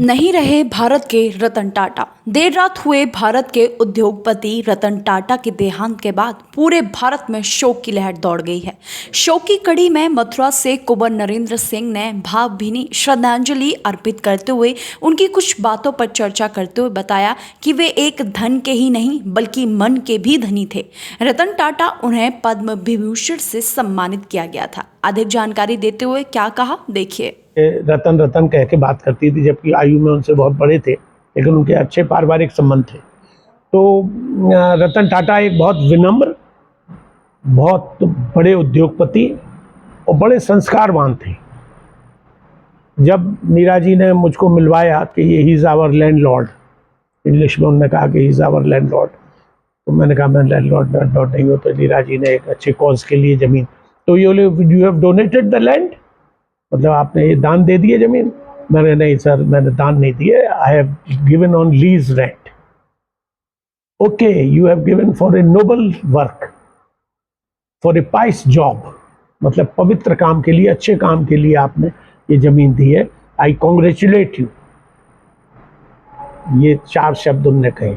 नहीं रहे भारत के रतन टाटा। देर रात हुए भारत के उद्योगपति रतन टाटा के देहांत के बाद पूरे भारत में शोक की लहर दौड़ गई है। शोक की कड़ी में मथुरा से कुंवर नरेंद्र सिंह ने भावभीनी श्रद्धांजलि अर्पित करते हुए उनकी कुछ बातों पर चर्चा करते हुए बताया कि वे एक धन के ही नहीं बल्कि मन के भी धनी थे। रतन टाटा उन्हें पद्म विभूषण से सम्मानित किया गया था। अधिक जानकारी देते हुए क्या कहा, देखिए। रतन रतन कह के बात करती थी, जबकि आयु में उनसे बहुत बड़े थे, लेकिन उनके अच्छे पारिवारिक संबंध थे। तो रतन टाटा एक बहुत विनम्र, बहुत बड़े उद्योगपति और बड़े संस्कारवान थे। जब मीरा जी ने मुझको मिलवाया कि ये he is our landlord, English में उन्होंने कहा कि ही इज़ आवर लैंडलॉर्ड, तो मैंने कहा मैं लैंडलॉर्ड नहीं हो। तो मीरा जी ने एक अच्छे कॉज के लिए ज़मीन, तो you have donated the land, मतलब आपने ये दान दे दिए ज़मीन। मैंने नहीं सर, मैंने दान नहीं दिए, I have given on lease rent. Okay, you have given for a noble work, for a price job, मतलब पवित्र काम के लिए, अच्छे काम के लिए आपने ये ज़मीन दी है। I congratulate you. ये 4 शब्द उनने कहे।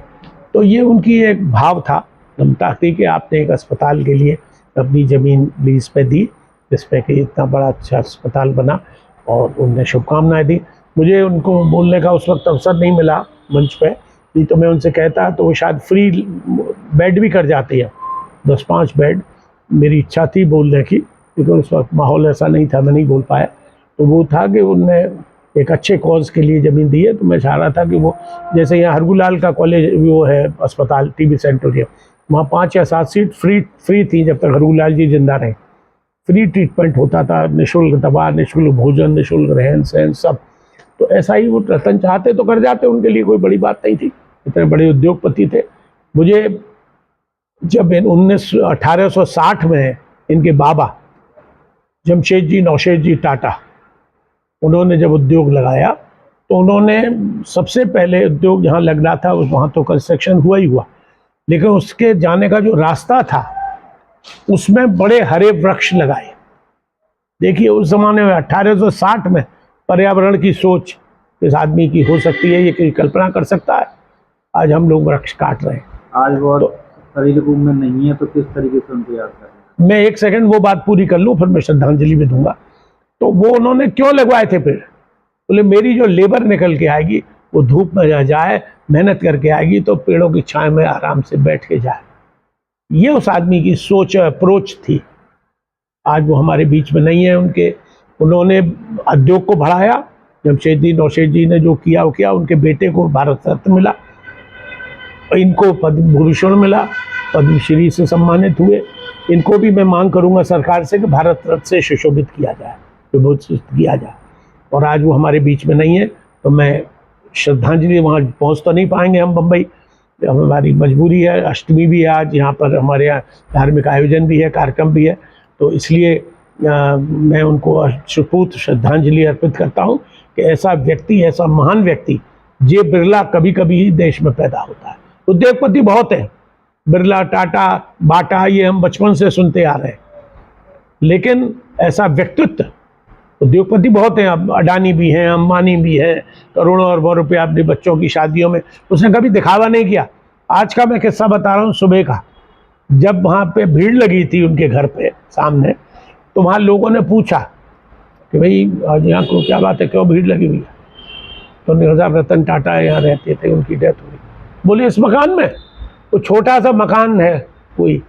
तो ये उनकी एक भाव था, क्षमता थी कि आपने एक अस्पताल के लिए अपनी ज़मीन लीज पे दी, जिसमें कि इतना बड़ा अच्छा अस्पताल बना, और उनने शुभकामनाएं दी। मुझे उनको बोलने का उस वक्त अवसर नहीं मिला मंच पे, नहीं तो मैं उनसे कहता तो वो शायद फ्री बेड भी कर जाती है, 10-5 बेड। मेरी इच्छा थी बोलने की, लेकिन उस वक्त माहौल ऐसा नहीं था, मैं नहीं बोल पाया। तो वो था कि उनने एक अच्छे कॉज के लिए ज़मीन दी है। तो मैं चाह रहा था कि वो, जैसे यहाँ हरगूलाल का कॉलेज वो है अस्पताल, टीबी सेंटोरियम, वहाँ 5 या 7 सीट फ्री थी जब तक हरगूलाल जी जिंदा रहे। फ्री ट्रीटमेंट होता था, निःशुल्क दवा, निःशुल्क भोजन, निःशुल्क रहन सहन सब। तो ऐसा ही वो रतन चाहते तो कर जाते, उनके लिए कोई बड़ी बात नहीं थी, इतने बड़े उद्योगपति थे। मुझे जब 1860 में इनके बाबा जमशेद जी नौशेद जी टाटा, उन्होंने जब उद्योग लगाया, तो उन्होंने सबसे पहले उद्योग जहाँ लगना था वहाँ तो कंस्ट्रक्शन हुआ ही हुआ, लेकिन उसके जाने का जो रास्ता था उसमें बड़े हरे वृक्ष लगाए। देखिए उस जमाने में 1860 में पर्यावरण की सोच इस आदमी की हो सकती है, ये कोई कल्पना कर सकता है? आज हम लोग वृक्ष काट रहे हैं। आज वो शरीर रूप में नहीं है, तो किस तरीके से उनको याद करें? मैं एक सेकंड वो बात पूरी कर लूँ, फिर मैं श्रद्धांजलि भी दूंगा। तो वो उन्होंने क्यों लगवाए थे पेड़? बोले मेरी जो लेबर निकल के आएगी वो धूप में जाए, मेहनत करके आएगी, तो पेड़ों की छाया में आराम से बैठ के जाए। ये उस आदमी की सोच, अप्रोच थी। आज वो हमारे बीच में नहीं है। उन्होंने उद्योग को बढ़ाया। जमशेद जी नौशेद जी ने जो किया वो किया। उनके बेटे को भारत रत्न मिला, इनको पद्म भूषण मिला, पद्मश्री से सम्मानित हुए। इनको भी मैं मांग करूंगा सरकार से कि भारत रत्न से सुशोभित किया जाए, विभूषित किया जाए। और आज वो हमारे बीच में नहीं है, तो मैं श्रद्धांजलि, वहाँ पहुँच तो नहीं पाएंगे हम बम्बई, हमारी मजबूरी है। अष्टमी भी है आज, यहाँ पर हमारे यहाँ धार्मिक आयोजन भी है, कार्यक्रम भी है। तो इसलिए मैं उनको सुपूत श्रद्धांजलि अर्पित करता हूँ कि ऐसा व्यक्ति, ऐसा महान व्यक्ति, जे बिरला कभी कभी ही देश में पैदा होता है। उद्योगपति बहुत हैं, बिरला, टाटा, बाटा, ये हम बचपन से सुनते आ रहे हैं, लेकिन ऐसा व्यक्तित्व उद्योगपति बहुत हैं। अब अडानी भी हैं, अंबानी भी हैं, करोड़ों अरबों रुपये अपने बच्चों की शादियों में, उसने कभी दिखावा नहीं किया। आज का मैं किस्सा बता रहा हूँ, सुबह का, जब वहाँ पे भीड़ लगी थी उनके घर पे सामने, तो वहाँ लोगों ने पूछा कि भाई आज यहाँ को क्या बात है, क्यों भीड़ लगी हुई है? तो साहब रतन टाटा यहाँ रहते थे, उनकी डेथ हुई। बोले इस मकान में? वो छोटा सा मकान है, कोई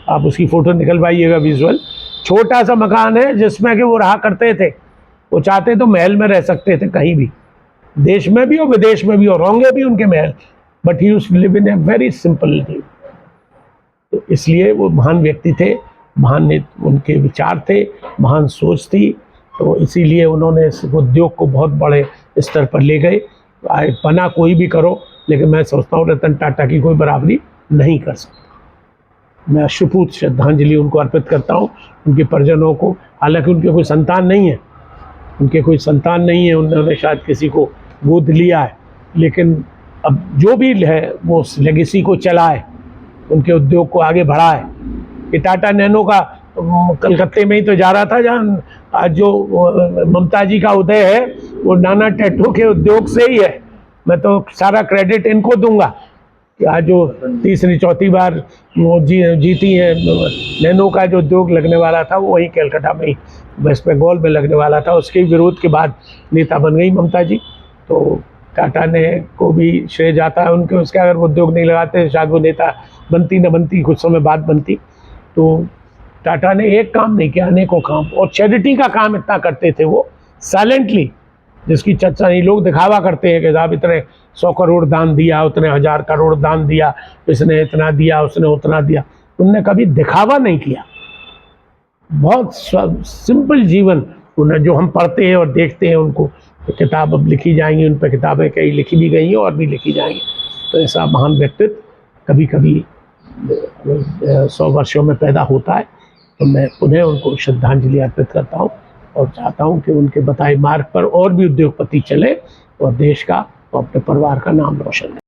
आप उसकी फ़ोटो निकलवाइएगा, विजुअल, छोटा सा मकान है जिसमें कि वो रहा करते थे। वो चाहते तो महल में रह सकते थे, कहीं भी, देश में भी और विदेश में भी, और होंगे भी उनके महल, but he used to live in a very simple life. तो इसलिए वो महान व्यक्ति थे, महान उनके विचार थे, महान सोच थी। तो इसीलिए उन्होंने इस उद्योग को बहुत बड़े स्तर पर ले गए। पना कोई भी करो, लेकिन मैं सोचता हूँ रतन टाटा की कोई बराबरी नहीं कर सकता। मैं सुपूत श्रद्धांजलि उनको अर्पित करता हूँ, उनके परिजनों को। हालांकि उनके कोई संतान नहीं है, उन्होंने शायद किसी को गोद लिया है, लेकिन अब जो भी है वो उस लेगेसी को चलाए, उनके उद्योग को आगे बढ़ाए। कि टाटा नैनो का कलकत्ते में ही तो जा रहा था, जहाँ आज जो ममता जी का उदय है वो नाना टैटू के उद्योग से ही है। मैं तो सारा क्रेडिट इनको दूंगा कि आज जो तीसरी चौथी बार वो जीती है। नैनो का जो उद्योग लगने वाला था वो वहीं कलकत्ता में ही वेस्ट बंगाल में लगने वाला था, उसके विरोध के बाद नेता बन गई ममता जी। तो टाटा ने को भी श्रेय जाता है उनके, उसके अगर वो उद्योग नहीं लगाते शायद वो नेता बनती न बनती, कुछ समय बाद बनती। तो टाटा ने एक काम नहीं किया, अनेकों काम, और चैरिटी का काम इतना करते थे वो साइलेंटली, जिसकी चर्चा नहीं। लोग दिखावा करते हैं कि साहब इतने 100 करोड़ दान दिया, उतने 1000 करोड़ दान दिया, इसने इतना दिया, उसने उतना दिया। उनने कभी दिखावा नहीं किया। बहुत सिंपल जीवन उन्हें, जो हम पढ़ते हैं और देखते हैं उनको। किताब अब लिखी जाएंगी, उन पर किताबें कई लिखी भी गई हैं और भी लिखी जाएंगी। तो ऐसा महान व्यक्तित्व कभी कभी 100 वर्षों में पैदा होता है। तो मैं पुनः उनको श्रद्धांजलि अर्पित करता हूँ और चाहता हूँ कि उनके बताए मार्ग पर और भी उद्योगपति चले और देश का और अपने परिवार का नाम रोशन करें।